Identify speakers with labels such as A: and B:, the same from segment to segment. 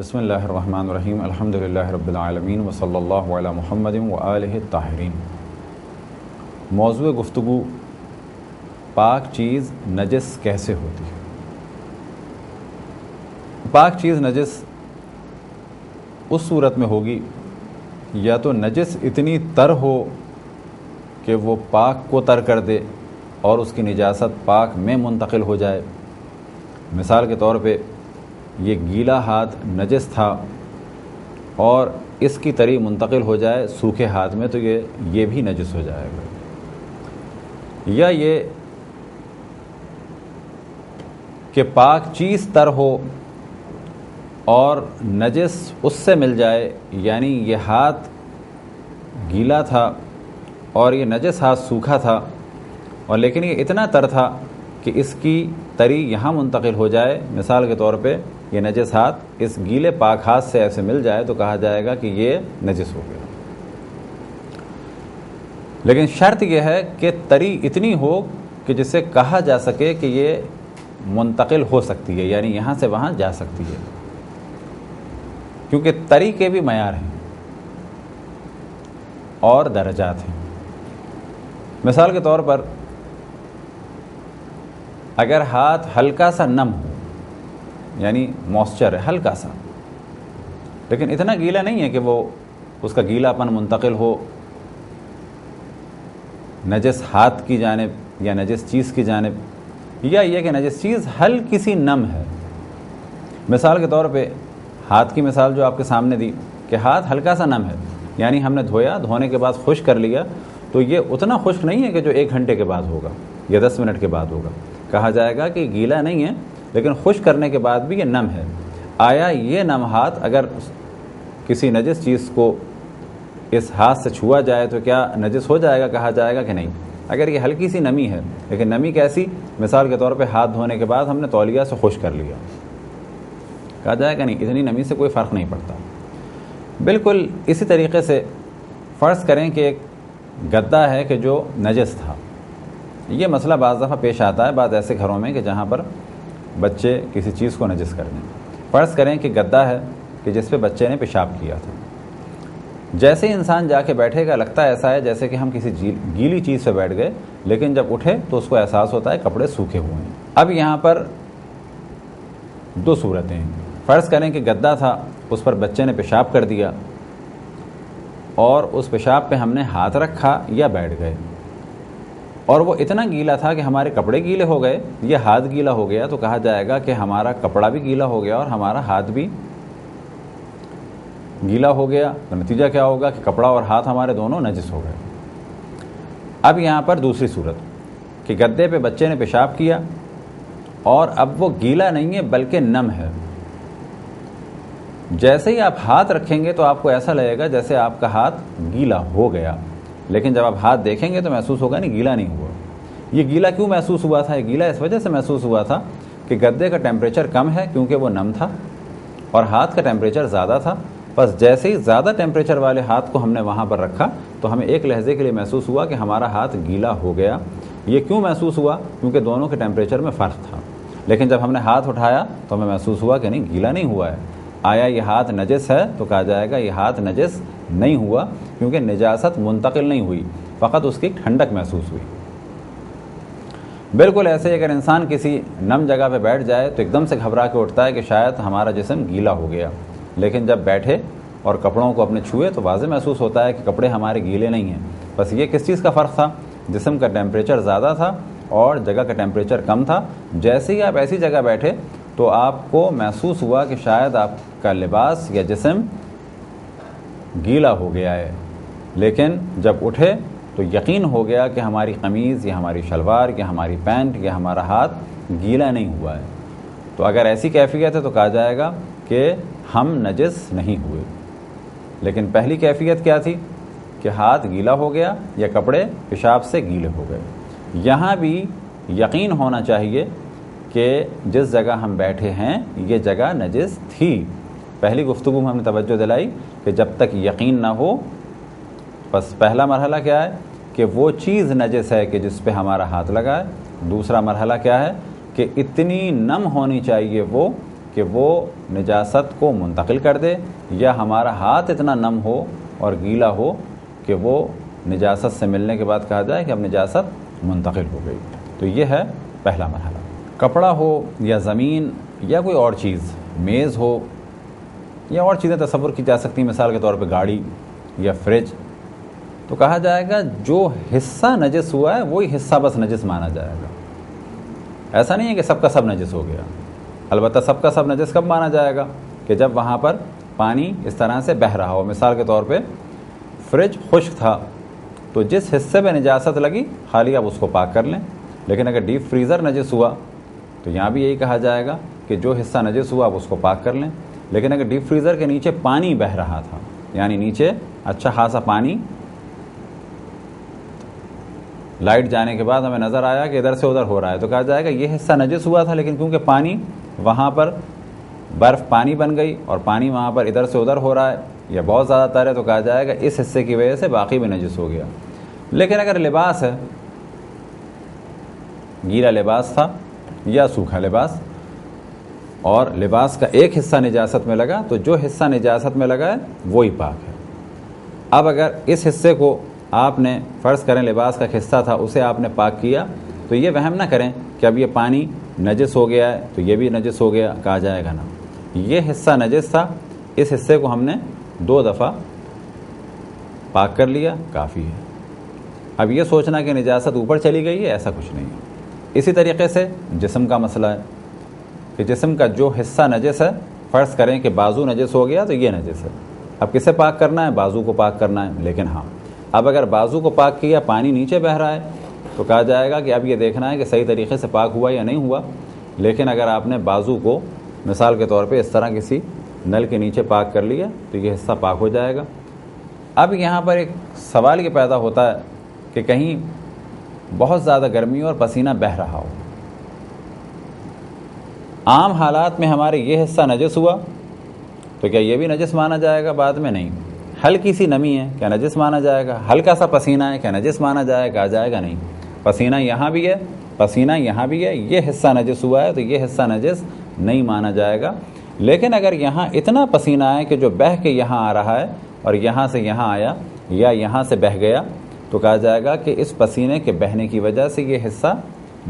A: بسم اللہ الرحمن الرحیم الحمدللہ رب العالمین وصلی اللہ علی محمد وآلہ الطاہرین۔ موضوع گفتگو پاک چیز نجس کیسے ہوتی ہے۔ پاک چیز نجس اس صورت میں ہوگی یا تو نجس اتنی تر ہو کہ وہ پاک کو تر کر دے اور اس کی نجاست پاک میں منتقل ہو جائے۔ مثال کے طور پہ یہ گیلا ہاتھ نجس تھا اور اس کی تری منتقل ہو جائے سوکھے ہاتھ میں تو یہ بھی نجس ہو جائے گا۔ یا یہ کہ پاک چیز تر ہو اور نجس اس سے مل جائے، یعنی یہ ہاتھ گیلا تھا اور یہ نجس ہاتھ سوکھا تھا، اور لیکن یہ اتنا تر تھا کہ اس کی تری یہاں منتقل ہو جائے۔ مثال کے طور پہ یہ نجس ہاتھ اس گیلے پاک ہاتھ سے ایسے مل جائے تو کہا جائے گا کہ یہ نجس ہو گیا۔ لیکن شرط یہ ہے کہ تری اتنی ہو کہ جسے کہا جا سکے کہ یہ منتقل ہو سکتی ہے، یعنی یہاں سے وہاں جا سکتی ہے، کیونکہ تری کے بھی معیار ہیں اور درجات ہیں۔ مثال کے طور پر اگر ہاتھ ہلکا سا نم ہو، یعنی موئسچر ہے ہلکا سا، لیکن اتنا گیلا نہیں ہے کہ وہ اس کا گیلا پن منتقل ہو نجس ہاتھ کی جانب یا نجس چیز کی جانب، یا یہ کہ نجس چیز ہلکی سی نم ہے۔ مثال کے طور پہ ہاتھ کی مثال جو آپ کے سامنے دی کہ ہاتھ ہلکا سا نم ہے، یعنی ہم نے دھویا، دھونے کے بعد خشک کر لیا تو یہ اتنا خشک نہیں ہے کہ جو 1 گھنٹے کے بعد ہوگا یا 10 منٹ کے بعد ہوگا، کہا جائے گا کہ گیلا نہیں ہے لیکن خشک کرنے کے بعد بھی یہ نم ہے۔ آیا یہ نم ہاتھ اگر کسی نجس چیز کو اس ہاتھ سے چھوا جائے تو کیا نجس ہو جائے گا؟ کہا جائے گا کہ نہیں۔ اگر یہ ہلکی سی نمی ہے، لیکن نمی کیسی؟ مثال کے طور پہ ہاتھ دھونے کے بعد ہم نے تولیہ سے خشک کر لیا، کہا جائے گا نہیں، اتنی نمی سے کوئی فرق نہیں پڑتا۔ بالکل اسی طریقے سے فرض کریں کہ ایک گدا ہے کہ جو نجس تھا۔ یہ مسئلہ بعض دفعہ پیش آتا ہے بعض ایسے گھروں میں کہ جہاں پر بچے کسی چیز کو نجس کر دیں۔ فرض کریں کہ گدا ہے کہ جس پہ بچے نے پیشاب کیا تھا، جیسے ہی انسان جا کے بیٹھے گا لگتا ہے ایسا ہے جیسے کہ ہم کسی گیلی چیز پہ بیٹھ گئے، لیکن جب اٹھے تو اس کو احساس ہوتا ہے کپڑے سوکھے ہوئے ہیں۔ اب یہاں پر 2 صورتیں ہیں۔ فرض کریں کہ گدا تھا، اس پر بچے نے پیشاب کر دیا اور اس پیشاب پہ ہم نے ہاتھ رکھا یا بیٹھ گئے، اور وہ اتنا گیلا تھا کہ ہمارے کپڑے گیلے ہو گئے، یہ ہاتھ گیلا ہو گیا، تو کہا جائے گا کہ ہمارا کپڑا بھی گیلا ہو گیا اور ہمارا ہاتھ بھی گیلا ہو گیا۔ تو نتیجہ کیا ہوگا کہ کپڑا اور ہاتھ ہمارے دونوں نجس ہو گئے۔ اب یہاں پر دوسری صورت کہ گدے پہ بچے نے پیشاب کیا اور اب وہ گیلا نہیں ہے بلکہ نم ہے۔ جیسے ہی آپ ہاتھ رکھیں گے تو آپ کو ایسا لگے گا جیسے آپ کا ہاتھ گیلا ہو گیا، لیکن جب آپ ہاتھ دیکھیں گے تو محسوس ہوگا نہیں، گیلا نہیں ہوا۔ یہ گیلا کیوں محسوس ہوا تھا؟ یہ گیلا اس وجہ سے محسوس ہوا تھا کہ گدے کا ٹیمپریچر کم ہے کیونکہ وہ نم تھا، اور ہاتھ کا ٹیمپریچر زیادہ تھا۔ بس جیسے ہی زیادہ ٹیمپریچر والے ہاتھ کو ہم نے وہاں پر رکھا تو ہمیں ایک لحظے کے لیے محسوس ہوا کہ ہمارا ہاتھ گیلا ہو گیا۔ یہ کیوں محسوس ہوا؟ کیونکہ دونوں کے ٹیمپریچر میں فرق تھا، لیکن جب ہم نے ہاتھ اٹھایا تو ہمیں محسوس ہوا کہ نہیں، گیلا نہیں ہوا ہے۔ آیا یہ ہاتھ نجس ہے؟ تو کہا جائے گا یہ ہاتھ نجس نہیں ہوا، کیونکہ نجاست منتقل نہیں ہوئی، فقط اس کی ٹھنڈک محسوس ہوئی۔ بالکل ایسے اگر انسان کسی نم جگہ پہ بیٹھ جائے تو ایک دم سے گھبرا کے اٹھتا ہے کہ شاید ہمارا جسم گیلا ہو گیا، لیکن جب بیٹھے اور کپڑوں کو اپنے چھوئے تو واضح محسوس ہوتا ہے کہ کپڑے ہمارے گیلے نہیں ہیں۔ بس یہ کس چیز کا فرق تھا؟ جسم کا ٹیمپریچر زیادہ تھا اور جگہ کا ٹیمپریچر کم تھا۔ جیسے ہی آپ ایسی جگہ بیٹھے تو آپ کو محسوس ہوا کہ شاید آپ کا لباس یا جسم گیلا ہو گیا ہے، لیکن جب اٹھے تو یقین ہو گیا کہ ہماری قمیض یا ہماری شلوار یا ہماری پینٹ یا ہمارا ہاتھ گیلا نہیں ہوا ہے۔ تو اگر ایسی کیفیت ہے تو کہا جائے گا کہ ہم نجس نہیں ہوئے۔ لیکن پہلی کیفیت کیا تھی کہ ہاتھ گیلا ہو گیا یا کپڑے پیشاب سے گیلے ہو گئے۔ یہاں بھی یقین ہونا چاہیے کہ جس جگہ ہم بیٹھے ہیں یہ جگہ نجس تھی۔ پہلی گفتگو میں ہم نے توجہ دلائی کہ جب تک یقین نہ ہو، بس پہلا مرحلہ کیا ہے کہ وہ چیز نجس ہے کہ جس پہ ہمارا ہاتھ لگا ہے۔ دوسرا مرحلہ کیا ہے کہ اتنی نم ہونی چاہیے وہ کہ وہ نجاست کو منتقل کر دے، یا ہمارا ہاتھ اتنا نم ہو اور گیلا ہو کہ وہ نجاست سے ملنے کے بعد کہا جائے کہ اب نجاست منتقل ہو گئی۔ تو یہ ہے پہلا مرحلہ۔ کپڑا ہو یا زمین یا کوئی اور چیز، میز ہو یا اور چیزیں تصور کی جا سکتی ہیں، مثال کے طور پہ گاڑی یا فریج، تو کہا جائے گا جو حصہ نجس ہوا ہے وہی حصہ بس نجس مانا جائے گا۔ ایسا نہیں ہے کہ سب کا سب نجس ہو گیا، البتہ سب کا سب نجس کب مانا جائے گا کہ جب وہاں پر پانی اس طرح سے بہہ رہا ہو۔ مثال کے طور پہ فریج خشک تھا تو جس حصے پہ نجاست لگی خالی آپ اس کو پاک کر لیں، لیکن اگر ڈیپ فریزر نجس ہوا تو یہاں بھی یہی کہا جائے گا کہ جو حصہ نجس ہوا آپ اس کو پاک کر لیں، لیکن اگر ڈیپ فریزر کے نیچے پانی بہہ رہا تھا، یعنی نیچے اچھا خاصا پانی، لائٹ جانے کے بعد ہمیں نظر آیا کہ ادھر سے ادھر ہو رہا ہے، تو کہا جائے گا یہ حصہ نجس ہوا تھا، لیکن کیونکہ پانی وہاں پر برف پانی بن گئی اور پانی وہاں پر ادھر سے ادھر ہو رہا ہے یا بہت زیادہ تر ہے، تو کہا جائے گا اس حصے کی وجہ سے باقی بھی نجس ہو گیا۔ لیکن اگر لباس ہے، گیلا لباس تھا یا سوکھا لباس، اور لباس کا ایک حصہ نجاست میں لگا، تو جو حصہ نجاست میں لگا ہے وہی پاک ہے۔ اب اگر اس حصے کو آپ نے فرض کریں لباس کا حصہ تھا اسے آپ نے پاک کیا، تو یہ وہم نہ کریں کہ اب یہ پانی نجس ہو گیا ہے تو یہ بھی نجس ہو گیا، کہا جائے گا نا، یہ حصہ نجس تھا، اس حصے کو ہم نے 2 دفعہ پاک کر لیا، کافی ہے۔ اب یہ سوچنا کہ نجاست اوپر چلی گئی ہے، ایسا کچھ نہیں ہے۔ اسی طریقے سے جسم کا مسئلہ ہے کہ جسم کا جو حصہ نجس ہے، فرض کریں کہ بازو نجس ہو گیا تو یہ نجس ہے، اب کسے پاک کرنا ہے؟ بازو کو پاک کرنا ہے۔ لیکن ہاں، اب اگر بازو کو پاک کیا، پانی نیچے بہہ رہا ہے، تو کہا جائے گا کہ اب یہ دیکھنا ہے کہ صحیح طریقے سے پاک ہوا یا نہیں ہوا۔ لیکن اگر آپ نے بازو کو مثال کے طور پہ اس طرح کسی نل کے نیچے پاک کر لیا تو یہ حصہ پاک ہو جائے گا۔ اب یہاں پر ایک سوال یہ پیدا ہوتا ہے کہ کہیں بہت زیادہ گرمی اور پسینہ بہہ رہا ہو، عام حالات میں ہمارے یہ حصہ نجس ہوا تو کیا یہ بھی نجس مانا جائے گا؟ بعد میں نہیں۔ ہلکی سی نمی ہے، کیا نجس مانا جائے گا؟ ہلکا سا پسینہ ہے، کیا نجس مانا جائے گا؟ کہا جائے گا نہیں، پسینہ یہاں بھی ہے، پسینہ یہاں بھی ہے، یہ حصہ نجس ہوا ہے تو یہ حصہ نجس نہیں مانا جائے گا۔ لیکن اگر یہاں اتنا پسینہ ہے کہ جو بہہ کے یہاں آ رہا ہے اور یہاں سے یہاں آیا یا یہاں سے بہہ گیا، تو کہا جائے گا کہ اس پسینے کے بہنے کی وجہ سے یہ حصہ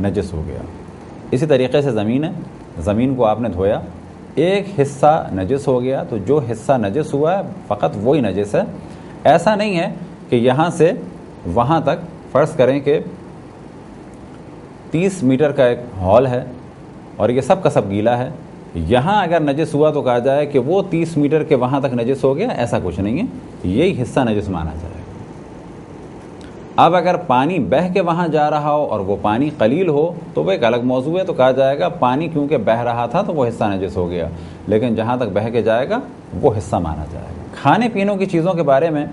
A: نجس ہو گیا۔ اسی طریقے سے زمین ہے، زمین کو آپ نے دھویا، ایک حصہ نجس ہو گیا تو جو حصہ نجس ہوا ہے فقط وہی نجس ہے۔ ایسا نہیں ہے کہ یہاں سے وہاں تک فرض کریں کہ 30 میٹر کا ایک ہال ہے اور یہ سب کا سب گیلا ہے، یہاں اگر نجس ہوا تو کہا جائے کہ وہ 30 میٹر کے وہاں تک نجس ہو گیا، ایسا کچھ نہیں ہے، یہی حصہ نجس مانا جائے گا۔ اب اگر پانی بہہ کے وہاں جا رہا ہو اور وہ پانی قلیل ہو تو وہ ایک الگ موضوع ہے، تو کہا جائے گا پانی کیونکہ بہہ رہا تھا تو وہ حصہ نجس ہو گیا، لیکن جہاں تک بہہ کے جائے گا وہ حصہ مانا جائے گا۔ کھانے پینے کی چیزوں کے بارے میں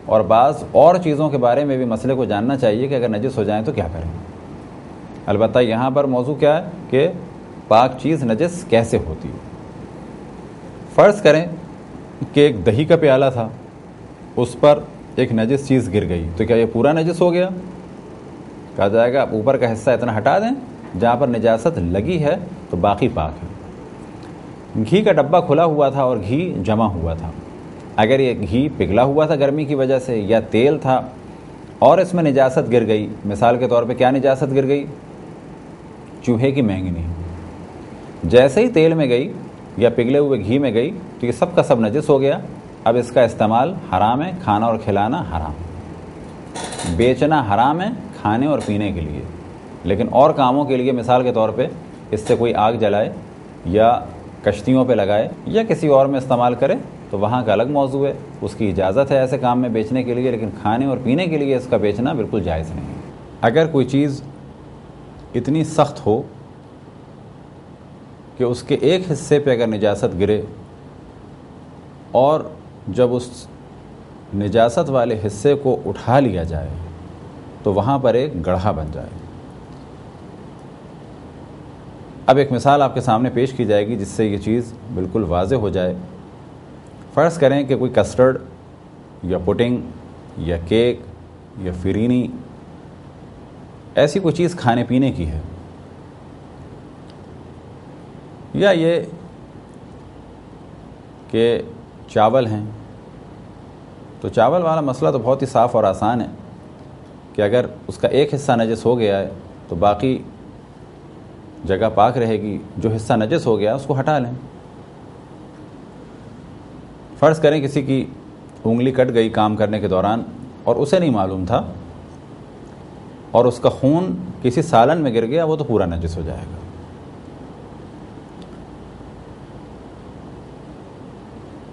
A: اور بعض اور چیزوں کے بارے میں بھی مسئلے کو جاننا چاہیے کہ اگر نجس ہو جائیں تو کیا کریں۔ البتہ یہاں پر موضوع کیا ہے کہ پاک چیز نجس کیسے ہوتی ہے۔ فرض کریں کہ ایک دہی کا پیالہ تھا، اس پر ایک نجس چیز گر گئی تو کیا یہ پورا نجس ہو گیا؟ کہا جائے گا اوپر کا حصہ اتنا ہٹا دیں، جہاں پر نجاست لگی ہے تو باقی پاک ہے۔ گھی کا ڈبہ کھلا ہوا تھا اور گھی جمع ہوا تھا، اگر یہ گھی پگھلا ہوا تھا گرمی کی وجہ سے یا تیل تھا اور اس میں نجاست گر گئی، مثال کے طور پہ کیا نجاست گر گئی؟ چوہے کی مینگنی، جیسے ہی تیل میں گئی یا پگھلے ہوئے گھی میں گئی تو یہ سب کا سب نجس ہو گیا۔ اب اس کا استعمال حرام ہے، کھانا اور کھلانا حرام ہے، بیچنا حرام ہے کھانے اور پینے کے لیے، لیکن اور کاموں کے لیے مثال کے طور پہ اس سے کوئی آگ جلائے یا کشتیوں پہ لگائے یا کسی اور میں استعمال کرے تو وہاں کا الگ موضوع ہے، اس کی اجازت ہے ایسے کام میں بیچنے کے لیے، لیکن کھانے اور پینے کے لیے اس کا بیچنا بالکل جائز نہیں ہے۔ اگر کوئی چیز اتنی سخت ہو کہ اس کے ایک حصے پہ اگر نجاست گرے اور جب اس نجاست والے حصے کو اٹھا لیا جائے تو وہاں پر ایک گڑھا بن جائے۔ اب ایک مثال آپ کے سامنے پیش کی جائے گی جس سے یہ چیز بالکل واضح ہو جائے۔ فرض کریں کہ کوئی کسٹرڈ یا پڈنگ یا کیک یا فرینی ایسی کوئی چیز کھانے پینے کی ہے، یا یہ کہ چاول ہیں، تو چاول والا مسئلہ تو بہت ہی صاف اور آسان ہے کہ اگر اس کا ایک حصہ نجس ہو گیا ہے تو باقی جگہ پاک رہے گی، جو حصہ نجس ہو گیا اس کو ہٹا لیں۔ فرض کریں کسی کی انگلی کٹ گئی کام کرنے کے دوران اور اسے نہیں معلوم تھا اور اس کا خون کسی سالن میں گر گیا، وہ تو پورا نجس ہو جائے گا۔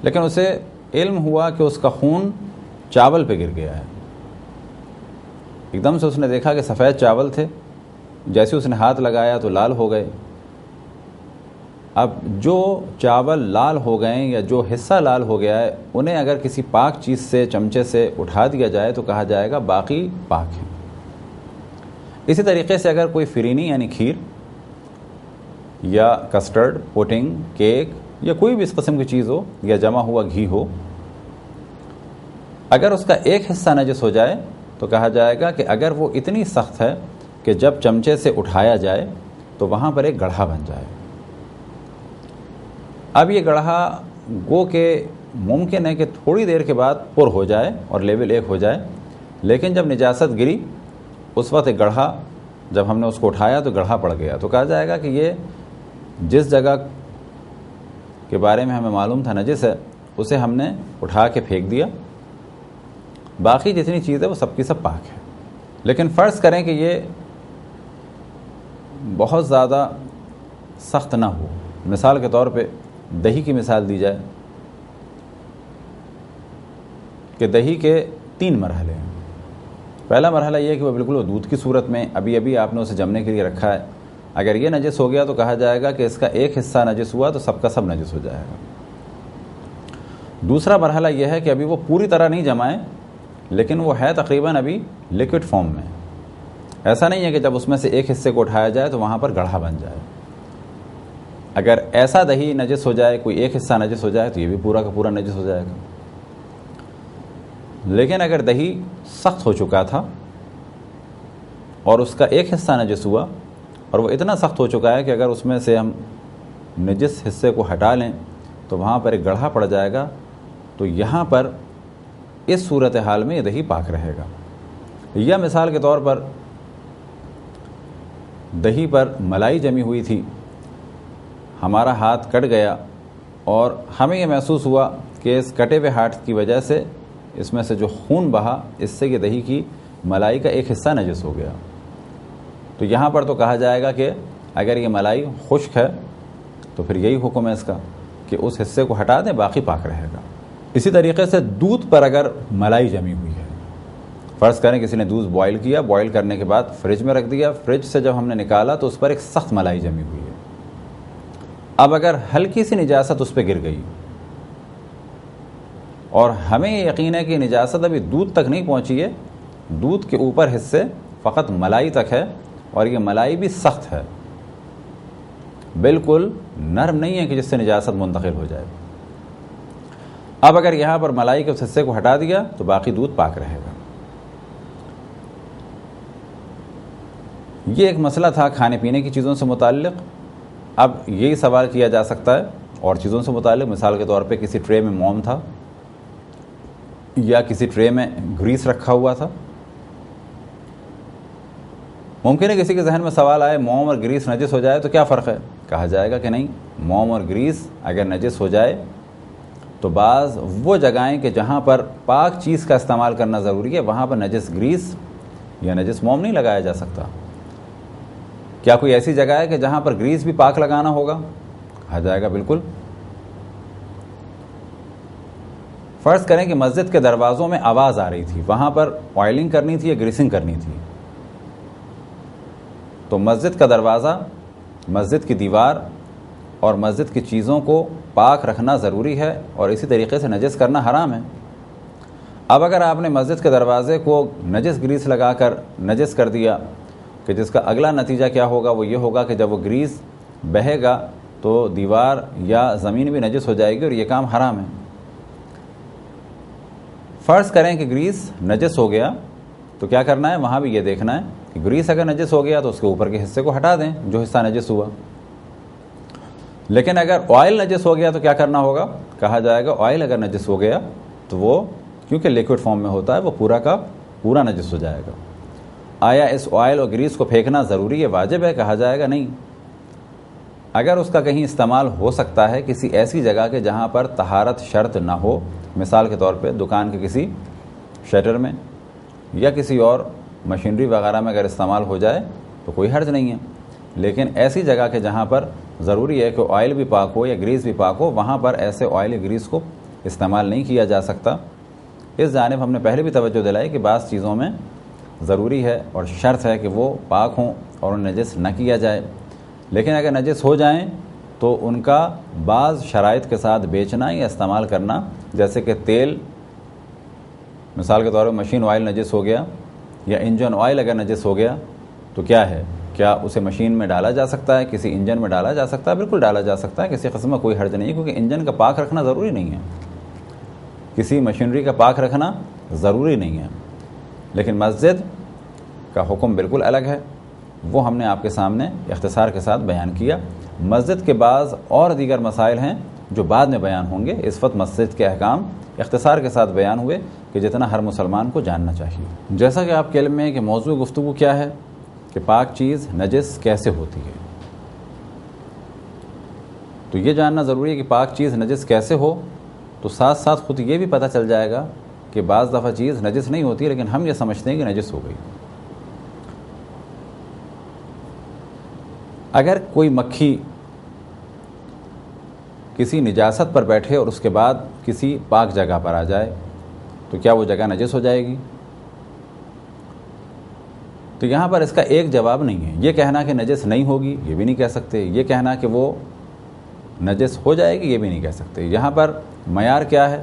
A: لیکن اسے علم ہوا کہ اس کا خون چاول پہ گر گیا ہے، ایک دم سے اس نے دیکھا کہ سفید چاول تھے، جیسے اس نے ہاتھ لگایا تو لال ہو گئے۔ اب جو چاول لال ہو گئے یا جو حصہ لال ہو گیا ہے انہیں اگر کسی پاک چیز سے چمچے سے اٹھا دیا جائے تو کہا جائے گا باقی پاک ہیں۔ اسی طریقے سے اگر کوئی فرینی یعنی کھیر یا کسٹرڈ، پوڈنگ، کیک یا کوئی بھی اس قسم کی چیز ہو یا جمع ہوا گھی ہو، اگر اس کا ایک حصہ نجس ہو جائے تو کہا جائے گا کہ اگر وہ اتنی سخت ہے کہ جب چمچے سے اٹھایا جائے تو وہاں پر ایک گڑھا بن جائے۔ اب یہ گڑھا گو کہ ممکن ہے کہ تھوڑی دیر کے بعد پر ہو جائے اور لیول 1 ہو جائے، لیکن جب نجاست گری اس وقت ایک گڑھا، جب ہم نے اس کو اٹھایا تو گڑھا پڑ گیا، تو کہا جائے گا کہ یہ جس جگہ کے بارے میں ہمیں معلوم تھا نجس ہے اسے ہم نے اٹھا کے پھینک دیا، باقی جتنی چیز ہے وہ سب کی سب پاک ہے۔ لیکن فرض کریں کہ یہ بہت زیادہ سخت نہ ہو، مثال کے طور پہ دہی کی مثال دی جائے کہ دہی کے 3 مرحلے ہیں۔ پہلا مرحلہ یہ ہے کہ وہ بالکل دودھ کی صورت میں ابھی آپ نے اسے جمنے کے لیے رکھا ہے، اگر یہ نجس ہو گیا تو کہا جائے گا کہ اس کا ایک حصہ نجس ہوا تو سب کا سب نجس ہو جائے گا۔ دوسرا مرحلہ یہ ہے کہ ابھی وہ پوری طرح نہیں جمائے لیکن وہ ہے تقریباً ابھی لیکوڈ فارم میں، ایسا نہیں ہے کہ جب اس میں سے ایک حصے کو اٹھایا جائے تو وہاں پر گڑھا بن جائے۔ اگر ایسا دہی نجس ہو جائے، کوئی ایک حصہ نجس ہو جائے تو یہ بھی پورا کا پورا نجس ہو جائے گا۔ لیکن اگر دہی سخت ہو چکا تھا اور اس کا ایک حصہ نجس ہوا اور وہ اتنا سخت ہو چکا ہے کہ اگر اس میں سے ہم نجس حصے کو ہٹا لیں تو وہاں پر ایک گڑھا پڑ جائے گا، تو یہاں پر اس صورتحال میں یہ دہی پاک رہے گا۔ یا مثال کے طور پر دہی پر ملائی جمی ہوئی تھی، ہمارا ہاتھ کٹ گیا اور ہمیں یہ محسوس ہوا کہ اس کٹے ہوئے ہاتھ کی وجہ سے اس میں سے جو خون بہا اس سے یہ دہی کی ملائی کا ایک حصہ نجس ہو گیا، تو یہاں پر تو کہا جائے گا کہ اگر یہ ملائی خشک ہے تو پھر یہی حکم ہے اس کا کہ اس حصے کو ہٹا دیں، باقی پاک رہے گا۔ اسی طریقے سے دودھ پر اگر ملائی جمی ہوئی ہے، فرض کریں کسی نے دودھ بوائل کیا، بوائل کرنے کے بعد فریج میں رکھ دیا، فریج سے جب ہم نے نکالا تو اس پر ایک سخت ملائی جمی ہوئی ہے۔ اب اگر ہلکی سی نجاست اس پہ گر گئی اور ہمیں یہ یقین ہے کہ نجاست ابھی دودھ تک نہیں پہنچی ہے، دودھ کے اوپر حصے فقط ملائی تک ہے اور یہ ملائی بھی سخت ہے، بالکل نرم نہیں ہے کہ جس سے نجاست منتقل ہو جائے۔ اب اگر یہاں پر ملائی کے اس حصے کو ہٹا دیا تو باقی دودھ پاک رہے گا۔ یہ ایک مسئلہ تھا کھانے پینے کی چیزوں سے متعلق۔ اب یہی سوال کیا جا سکتا ہے اور چیزوں سے متعلق، مثال کے طور پہ کسی ٹرے میں موم تھا یا کسی ٹرے میں گریس رکھا ہوا تھا، ممکن ہے کسی کے ذہن میں سوال آئے موم اور گریس نجس ہو جائے تو کیا فرق ہے؟ کہا جائے گا کہ نہیں، موم اور گریس اگر نجس ہو جائے تو بعض وہ جگہیں کہ جہاں پر پاک چیز کا استعمال کرنا ضروری ہے وہاں پر نجس گریس یا نجس موم نہیں لگایا جا سکتا۔ کیا کوئی ایسی جگہ ہے کہ جہاں پر گریس بھی پاک لگانا ہوگا؟ کہا جائے گا بالکل۔ فرض کریں کہ مسجد کے دروازوں میں آواز آ رہی تھی، وہاں پر آئلنگ کرنی تھی یا گریسنگ کرنی تھی، تو مسجد کا دروازہ، مسجد کی دیوار اور مسجد کی چیزوں کو پاک رکھنا ضروری ہے اور اسی طریقے سے نجس کرنا حرام ہے۔ اب اگر آپ نے مسجد کے دروازے کو نجس گریس لگا کر نجس کر دیا کہ جس کا اگلا نتیجہ کیا ہوگا وہ یہ ہوگا کہ جب وہ گریس بہے گا تو دیوار یا زمین بھی نجس ہو جائے گی اور یہ کام حرام ہے۔ فرض کریں کہ گریس نجس ہو گیا تو کیا کرنا ہے؟ وہاں بھی یہ دیکھنا ہے کہ گریس اگر نجس ہو گیا تو اس کے اوپر کے حصے کو ہٹا دیں جو حصہ نجس ہوا۔ لیکن اگر آئل نجس ہو گیا تو کیا کرنا ہوگا؟ کہا جائے گا آئل اگر نجس ہو گیا تو وہ کیونکہ لیکوڈ فارم میں ہوتا ہے وہ پورا کا پورا نجس ہو جائے گا۔ آیا اس آئل اور گریس کو پھینکنا ضروری ہے، واجب ہے؟ کہا جائے گا نہیں۔ اگر اس کا کہیں استعمال ہو سکتا ہے کسی ایسی جگہ کے جہاں پر طہارت شرط نہ ہو، مثال کے طور پہ دکان کے کسی شٹر میں یا کسی اور مشینری وغیرہ میں اگر استعمال ہو جائے تو کوئی حرج نہیں ہے، لیکن ایسی جگہ کے جہاں پر ضروری ہے کہ آئل بھی پاک ہو یا گریس بھی پاک ہو، وہاں پر ایسے آئل یا گریس کو استعمال نہیں کیا جا سکتا۔ اس جانب ہم نے پہلے بھی توجہ دلائی کہ بعض چیزوں میں ضروری ہے اور شرط ہے کہ وہ پاک ہوں اور انہیں نجس نہ کیا جائے، لیکن اگر نجس ہو جائیں تو ان کا بعض شرائط کے ساتھ بیچنا یا استعمال کرنا، جیسے کہ تیل، مثال کے طور پر مشین آئل نجس ہو گیا یا انجن آئل اگر نجس ہو گیا تو کیا ہے، کیا اسے مشین میں ڈالا جا سکتا ہے، کسی انجن میں ڈالا جا سکتا ہے؟ بالکل ڈالا جا سکتا ہے، کسی قسم کا کوئی حرج نہیں ہے، کیونکہ انجن کا پاک رکھنا ضروری نہیں ہے، کسی مشینری کا پاک رکھنا ضروری نہیں ہے، لیکن مسجد کا حکم بالکل الگ ہے، وہ ہم نے آپ کے سامنے اختصار کے ساتھ بیان کیا۔ مسجد کے بعض اور دیگر مسائل ہیں جو بعد میں بیان ہوں گے، اس وقت مسجد کے احکام اختصار کے ساتھ بیان ہوئے کہ جتنا ہر مسلمان کو جاننا چاہیے۔ جیسا کہ آپ کے علم میں کہ موضوع گفتگو کیا ہے کہ پاک چیز نجس کیسے ہوتی ہے، تو یہ جاننا ضروری ہے کہ پاک چیز نجس کیسے ہو، تو ساتھ ساتھ خود یہ بھی پتہ چل جائے گا کہ بعض دفعہ چیز نجس نہیں ہوتی لیکن ہم یہ سمجھتے ہیں کہ نجس ہو گئی۔ اگر کوئی مکھی کسی نجاست پر بیٹھے اور اس کے بعد کسی پاک جگہ پر آ جائے تو کیا وہ جگہ نجس ہو جائے گی؟ تو یہاں پر اس کا ایک جواب نہیں ہے۔ یہ کہنا کہ نجس نہیں ہوگی یہ بھی نہیں کہہ سکتے، یہ کہنا کہ وہ نجس ہو جائے گی یہ بھی نہیں کہہ سکتے۔ یہاں پر معیار کیا ہے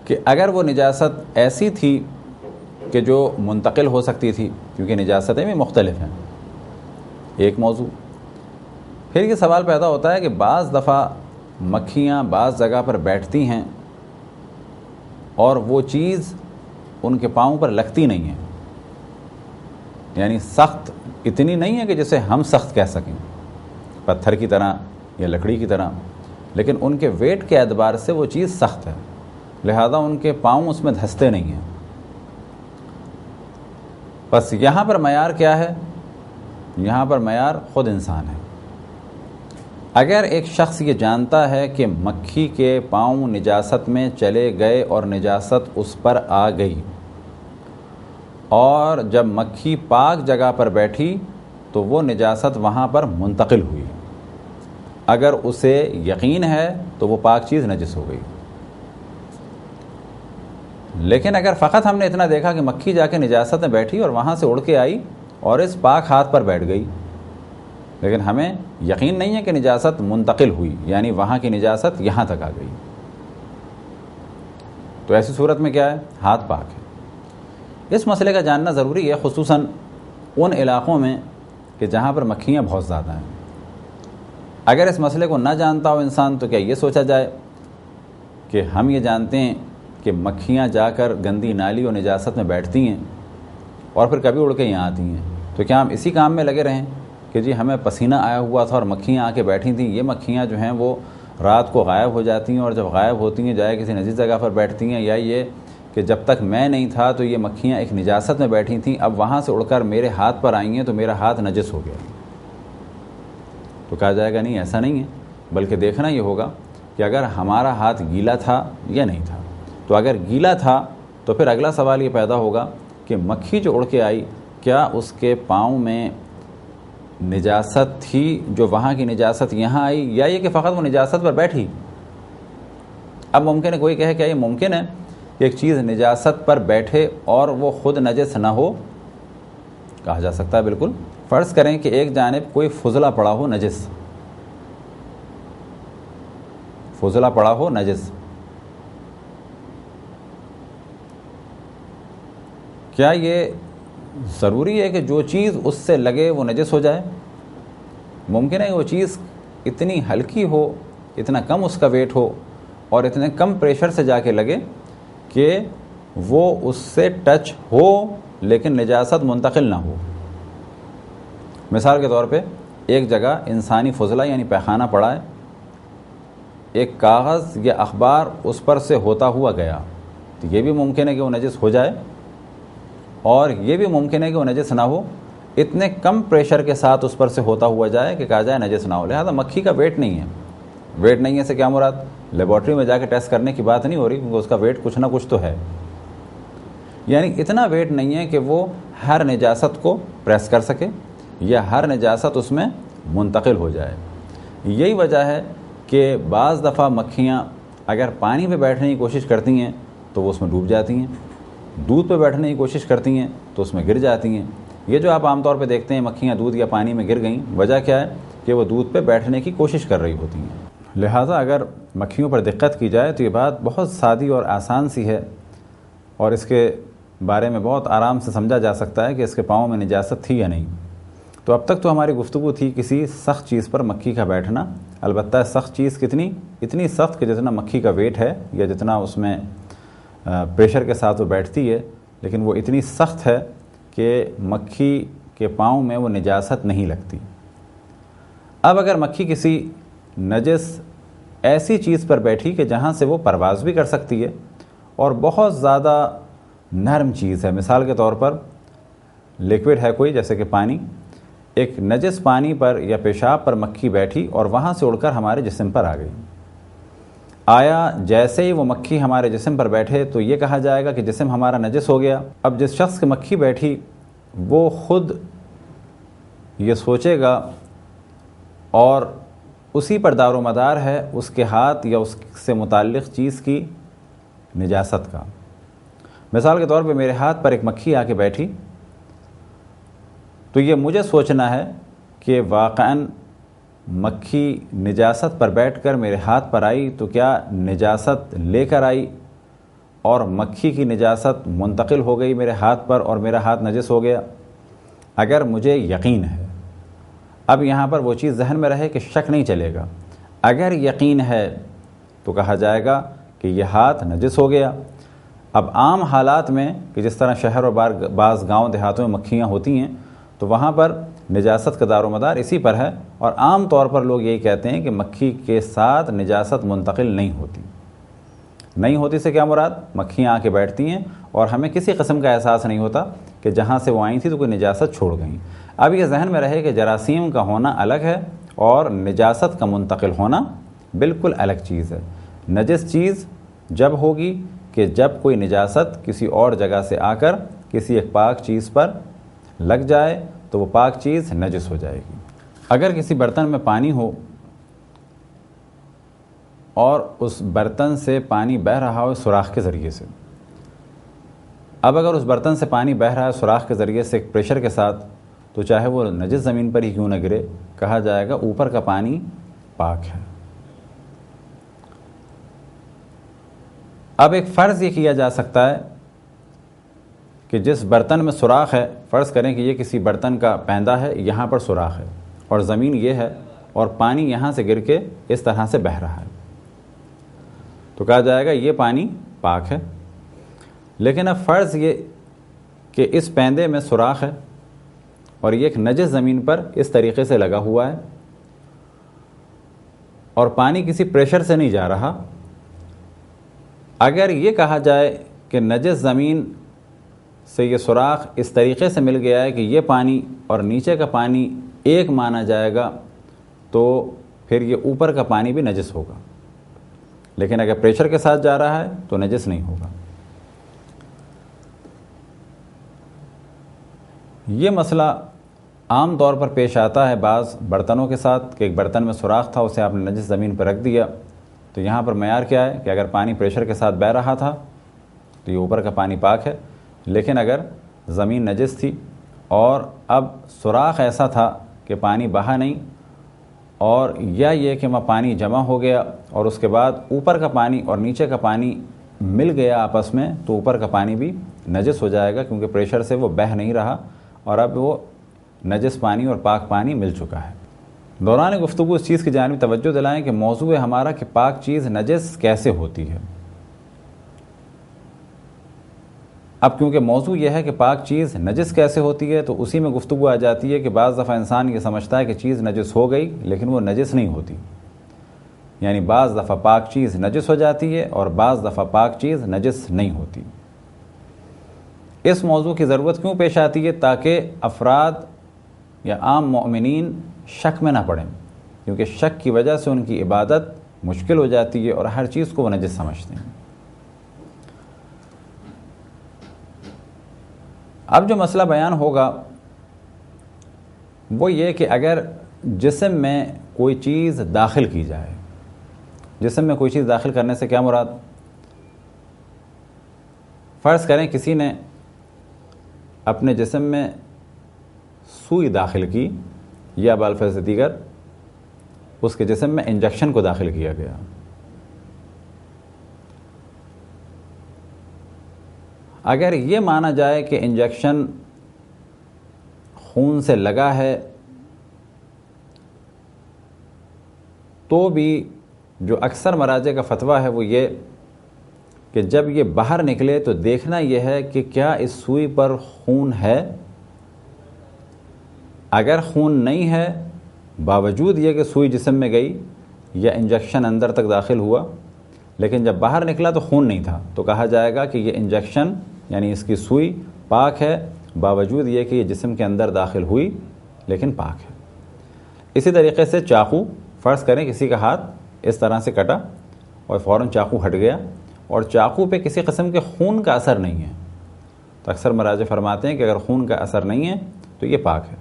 A: کہ اگر وہ نجاست ایسی تھی کہ جو منتقل ہو سکتی تھی، کیونکہ نجاستیں بھی مختلف ہیں، ایک موضوع۔ پھر یہ سوال پیدا ہوتا ہے کہ بعض دفعہ مکھیاں بعض جگہ پر بیٹھتی ہیں اور وہ چیز ان کے پاؤں پر لگتی نہیں ہے، یعنی سخت اتنی نہیں ہے کہ جسے ہم سخت کہہ سکیں، پتھر کی طرح یا لکڑی کی طرح، لیکن ان کے ویٹ کے اعتبار سے وہ چیز سخت ہے، لہذا ان کے پاؤں اس میں دھنستے نہیں ہیں۔ بس یہاں پر معیار کیا ہے؟ یہاں پر معیار خود انسان ہے۔ اگر ایک شخص یہ جانتا ہے کہ مکھی کے پاؤں نجاست میں چلے گئے اور نجاست اس پر آ گئی، اور جب مکھی پاک جگہ پر بیٹھی تو وہ نجاست وہاں پر منتقل ہوئی، اگر اسے یقین ہے تو وہ پاک چیز نجس ہو گئی۔ لیکن اگر فقط ہم نے اتنا دیکھا کہ مکھی جا کے نجاست میں بیٹھی اور وہاں سے اڑ کے آئی اور اس پاک ہاتھ پر بیٹھ گئی، لیکن ہمیں یقین نہیں ہے کہ نجاست منتقل ہوئی، یعنی وہاں کی نجاست یہاں تک آ گئی، تو ایسی صورت میں کیا ہے؟ ہاتھ پاک ہے۔ اس مسئلے کا جاننا ضروری ہے، خصوصاً ان علاقوں میں کہ جہاں پر مکھیاں بہت زیادہ ہیں۔ اگر اس مسئلے کو نہ جانتا ہو انسان تو کیا یہ سوچا جائے کہ ہم یہ جانتے ہیں کہ مکھیاں جا کر گندی نالی اور نجاست میں بیٹھتی ہیں اور پھر کبھی اڑ کے یہاں آتی ہیں، تو کیا ہم اسی کام میں لگے رہیں کہ جی ہمیں پسینہ آیا ہوا تھا اور مکھیاں آ کے بیٹھی تھیں؟ یہ مکھیاں جو ہیں وہ رات کو غائب ہو جاتی ہیں اور جب غائب ہوتی ہیں جائے کسی نجس جگہ پر بیٹھتی ہیں، یا یہ کہ جب تک میں نہیں تھا تو یہ مکھیاں ایک نجاست میں بیٹھی تھیں، اب وہاں سے اڑ کر میرے ہاتھ پر آئی ہیں تو میرا ہاتھ نجس ہو گیا؟ تو کہا جائے گا نہیں، ایسا نہیں ہے، بلکہ دیکھنا یہ ہوگا کہ اگر ہمارا ہاتھ گیلا تھا یا نہیں تھا۔ تو اگر گیلا تھا تو پھر اگلا سوال یہ پیدا ہوگا کہ مکھی جو اڑ کے آئی کیا اس کے پاؤں میں نجاست تھی جو وہاں کی نجاست یہاں آئی، یا یہ کہ فقط وہ نجاست پر بیٹھی؟ اب ممکن ہے کوئی کہے کیا یہ ممکن ہے کہ ایک چیز نجاست پر بیٹھے اور وہ خود نجس نہ ہو؟ کہا جا سکتا ہے بالکل۔ فرض کریں کہ ایک جانب کوئی فضلہ پڑا ہو نجس، فضلہ پڑا ہو نجس، کیا یہ ضروری ہے کہ جو چیز اس سے لگے وہ نجس ہو جائے؟ ممکن ہے کہ وہ چیز اتنی ہلکی ہو، اتنا کم اس کا ویٹ ہو اور اتنے کم پریشر سے جا کے لگے کہ وہ اس سے ٹچ ہو لیکن نجاست منتقل نہ ہو۔ مثال کے طور پہ ایک جگہ انسانی فضلہ یعنی پیخانہ پڑا ہے، ایک کاغذ یا اخبار اس پر سے ہوتا ہوا گیا، تو یہ بھی ممکن ہے کہ وہ نجس ہو جائے، اور یہ بھی ممکن ہے کہ وہ نجس نہ ہو، اتنے کم پریشر کے ساتھ اس پر سے ہوتا ہوا جائے کہ کہا جائے نجس نہ ہو۔ لہذا مکھی کا ویٹ نہیں ہے۔ ویٹ نہیں ہے سے کیا مراد؟ لیبارٹری میں جا کے ٹیسٹ کرنے کی بات نہیں ہو رہی، کیونکہ اس کا ویٹ کچھ نہ کچھ تو ہے، یعنی اتنا ویٹ نہیں ہے کہ وہ ہر نجاست کو پریس کر سکے یا ہر نجاست اس میں منتقل ہو جائے۔ یہی وجہ ہے کہ بعض دفعہ مکھیاں اگر پانی پہ بیٹھنے کی کوشش کرتی ہیں تو وہ اس میں ڈوب جاتی ہیں، دودھ پہ بیٹھنے کی کوشش کرتی ہیں تو اس میں گر جاتی ہیں۔ یہ جو آپ عام طور پہ دیکھتے ہیں مکھیاں دودھ یا پانی میں گر گئیں، وجہ کیا ہے کہ وہ دودھ پہ بیٹھنے کی کوشش کر رہی ہوتی ہیں۔ لہٰذا اگر مکھیوں پر دقت کی جائے تو یہ بات بہت سادی اور آسان سی ہے، اور اس کے بارے میں بہت آرام سے سمجھا جا سکتا ہے کہ اس کے پاؤں میں نجاست تھی یا نہیں۔ تو اب تک تو ہماری گفتگو تھی کسی سخت چیز پر مکھی کا بیٹھنا، البتہ سخت چیز اتنی سخت کہ جتنا مکھی کا ویٹ ہے یا جتنا اس میں پریشر کے ساتھ وہ بیٹھتی ہے، لیکن وہ اتنی سخت ہے کہ مکھی کے پاؤں میں وہ نجاست نہیں لگتی۔ اب اگر مکھی کسی نجس ایسی چیز پر بیٹھی کہ جہاں سے وہ پرواز بھی کر سکتی ہے اور بہت زیادہ نرم چیز ہے، مثال کے طور پر لیکوڈ ہے کوئی جیسے کہ پانی، ایک نجس پانی پر یا پیشاب پر مکھی بیٹھی اور وہاں سے اڑ کر ہمارے جسم پر آ گئی، آیا جیسے ہی وہ مکھی ہمارے جسم پر بیٹھے تو یہ کہا جائے گا کہ جسم ہمارا نجس ہو گیا؟ اب جس شخص کی مکھی بیٹھی وہ خود یہ سوچے گا اور اسی پر دار و مدار ہے اس کے ہاتھ یا اس سے متعلق چیز کی نجاست کا۔ مثال کے طور پہ میرے ہاتھ پر ایک مکھی آ کے بیٹھی تو یہ مجھے سوچنا ہے کہ واقعاً مکھی نجاست پر بیٹھ کر میرے ہاتھ پر آئی تو کیا نجاست لے کر آئی اور مکھی کی نجاست منتقل ہو گئی میرے ہاتھ پر اور میرا ہاتھ نجس ہو گیا؟ اگر مجھے یقین ہے، اب یہاں پر وہ چیز ذہن میں رہے کہ شک نہیں چلے گا، اگر یقین ہے تو کہا جائے گا کہ یہ ہاتھ نجس ہو گیا۔ اب عام حالات میں کہ جس طرح شہر اور بعض گاؤں دیہاتوں میں مکھیاں ہوتی ہیں تو وہاں پر نجاست کا دار و مدار اسی پر ہے، اور عام طور پر لوگ یہی کہتے ہیں کہ مکھی کے ساتھ نجاست منتقل نہیں ہوتی سے کیا مراد؟ مکھیاں آ کے بیٹھتی ہیں اور ہمیں کسی قسم کا احساس نہیں ہوتا کہ جہاں سے وہ آئی تھی تو کوئی نجاست چھوڑ گئیں۔ اب یہ ذہن میں رہے کہ جراثیم کا ہونا الگ ہے اور نجاست کا منتقل ہونا بالکل الگ چیز ہے۔ نجس چیز جب ہوگی کہ جب کوئی نجاست کسی اور جگہ سے آ کر کسی ایک پاک چیز پر لگ جائے تو وہ پاک چیز نجس ہو جائے گی۔ اگر کسی برتن میں پانی ہو اور اس برتن سے پانی بہہ رہا ہو سوراخ کے ذریعے سے، اب اگر اس برتن سے پانی بہہ رہا ہے سوراخ کے ذریعے سے ایک پریشر کے ساتھ، تو چاہے وہ نجس زمین پر ہی کیوں نہ گرے، کہا جائے گا اوپر کا پانی پاک ہے۔ اب ایک فرض یہ کیا جا سکتا ہے کہ جس برتن میں سوراخ ہے، فرض کریں کہ یہ کسی برتن کا پیندہ ہے، یہاں پر سوراخ ہے اور زمین یہ ہے اور پانی یہاں سے گر کے اس طرح سے بہہ رہا ہے، تو کہا جائے گا یہ پانی پاک ہے۔ لیکن اب فرض یہ کہ اس پیندے میں سوراخ ہے اور یہ ایک نجس زمین پر اس طریقے سے لگا ہوا ہے اور پانی کسی پریشر سے نہیں جا رہا، اگر یہ کہا جائے کہ نجس زمین سے یہ سوراخ اس طریقے سے مل گیا ہے کہ یہ پانی اور نیچے کا پانی ایک مانا جائے گا، تو پھر یہ اوپر کا پانی بھی نجس ہوگا، لیکن اگر پریشر کے ساتھ جا رہا ہے تو نجس نہیں ہوگا۔ یہ مسئلہ عام طور پر پیش آتا ہے بعض برتنوں کے ساتھ کہ ایک برتن میں سوراخ تھا، اسے آپ نے نجس زمین پر رکھ دیا، تو یہاں پر معیار کیا ہے کہ اگر پانی پریشر کے ساتھ بہہ رہا تھا تو یہ اوپر کا پانی پاک ہے، لیکن اگر زمین نجس تھی اور اب سوراخ ایسا تھا کہ پانی بہا نہیں، اور یا یہ کہ وہاں پانی جمع ہو گیا اور اس کے بعد اوپر کا پانی اور نیچے کا پانی مل گیا آپس میں، تو اوپر کا پانی بھی نجس ہو جائے گا، کیونکہ پریشر سے وہ بہہ نہیں رہا اور اب وہ نجس پانی اور پاک پانی مل چکا ہے۔ دوران گفتگو اس چیز کی جانب توجہ دلائیں کہ موضوع ہمارا کہ پاک چیز نجس کیسے ہوتی ہے۔ اب کیونکہ موضوع یہ ہے کہ پاک چیز نجس کیسے ہوتی ہے، تو اسی میں گفتگو آ جاتی ہے کہ بعض دفعہ انسان یہ سمجھتا ہے کہ چیز نجس ہو گئی لیکن وہ نجس نہیں ہوتی، یعنی بعض دفعہ پاک چیز نجس ہو جاتی ہے اور بعض دفعہ پاک چیز نجس نہیں ہوتی۔ اس موضوع کی ضرورت کیوں پیش آتی ہے؟ تاکہ افراد یا عام مومنین شک میں نہ پڑیں، کیونکہ شک کی وجہ سے ان کی عبادت مشکل ہو جاتی ہے اور ہر چیز کو وہ نجس سمجھتے ہیں۔ اب جو مسئلہ بیان ہوگا وہ یہ کہ اگر جسم میں کوئی چیز داخل کی جائے، جسم میں کوئی چیز داخل کرنے سے کیا مراد؟ فرض کریں کسی نے اپنے جسم میں سوئی داخل کی، یا بالفاظ دیگر اس کے جسم میں انجیکشن کو داخل کیا گیا۔ اگر یہ مانا جائے کہ انجیکشن خون سے لگا ہے تو بھی جو اکثر مراجع کا فتویٰ ہے وہ یہ کہ جب یہ باہر نکلے تو دیکھنا یہ ہے کہ کیا اس سوئی پر خون ہے۔ اگر خون نہیں ہے باوجود یہ کہ سوئی جسم میں گئی یا انجیکشن اندر تک داخل ہوا، لیکن جب باہر نکلا تو خون نہیں تھا، تو کہا جائے گا کہ یہ انجیکشن یعنی اس کی سوئی پاک ہے، باوجود یہ کہ یہ جسم کے اندر داخل ہوئی لیکن پاک ہے۔ اسی طریقے سے چاقو، فرض کریں کسی کا ہاتھ اس طرح سے کٹا اور فوراً چاقو ہٹ گیا اور چاقو پہ کسی قسم کے خون کا اثر نہیں ہے، تو اکثر مراجع فرماتے ہیں کہ اگر خون کا اثر نہیں ہے تو یہ پاک ہے،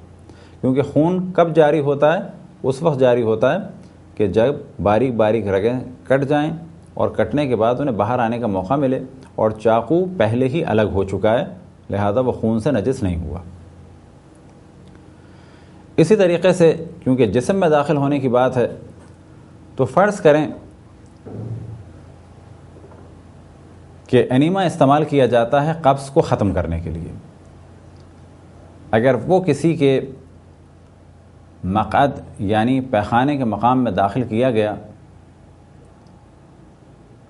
A: کیونکہ خون کب جاری ہوتا ہے؟ اس وقت جاری ہوتا ہے کہ جب باریک باریک رگیں کٹ جائیں اور کٹنے کے بعد انہیں باہر آنے کا موقع ملے، اور چاقو پہلے ہی الگ ہو چکا ہے لہذا وہ خون سے نجس نہیں ہوا۔ اسی طریقے سے کیونکہ جسم میں داخل ہونے کی بات ہے تو فرض کریں کہ انیما استعمال کیا جاتا ہے قبض کو ختم کرنے کے لیے، اگر وہ کسی کے مقعد یعنی پیخانے کے مقام میں داخل کیا گیا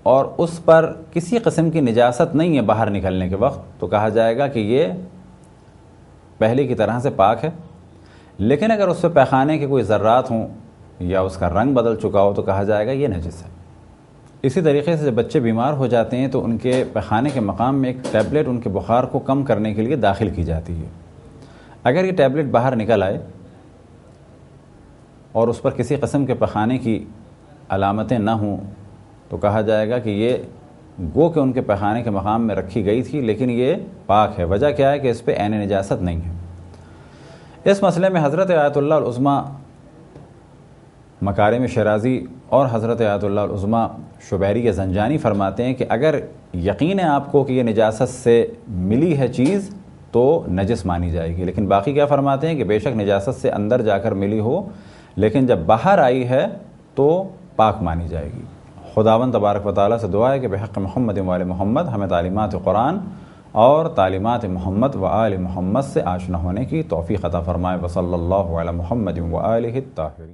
A: اور اس پر کسی قسم کی نجاست نہیں ہے باہر نکلنے کے وقت، تو کہا جائے گا کہ یہ پہلے کی طرح سے پاک ہے۔ لیکن اگر اس پہ پیخانے کے کوئی ذرات ہوں یا اس کا رنگ بدل چکا ہو تو کہا جائے گا یہ نجس ہے۔ اسی طریقے سے جب بچے بیمار ہو جاتے ہیں تو ان کے پیخانے کے مقام میں ایک ٹیبلٹ ان کے بخار کو کم کرنے کے لیے داخل کی جاتی ہے، اگر یہ ٹیبلٹ باہر نکل آئے اور اس پر کسی قسم کے پیخانے کی علامتیں نہ ہوں تو کہا جائے گا کہ یہ گو کہ ان کے پیخانے کے مقام میں رکھی گئی تھی لیکن یہ پاک ہے۔ وجہ کیا ہے کہ اس پہ عین نجاست نہیں ہے۔ اس مسئلے میں حضرت آیت اللہ العظمیٰ مکارم شیرازی اور حضرت آیت اللہ العظمیٰ شبیری زنجانی فرماتے ہیں کہ اگر یقین ہے آپ کو کہ یہ نجاست سے ملی ہے چیز تو نجس مانی جائے گی، لیکن باقی کیا فرماتے ہیں کہ بے شک نجاست سے اندر جا کر ملی ہو لیکن جب باہر آئی ہے تو پاک مانی جائے گی۔ خداوند تبارک و تعالیٰ سے دعا ہے کہ بحق محمد و آل محمد ہمیں تعلیمات قرآن اور تعلیمات محمد و آل محمد سے آشنا ہونے کی توفیق عطا فرمائے۔ وصلی اللہ علی محمد و آلہ الطاہرین۔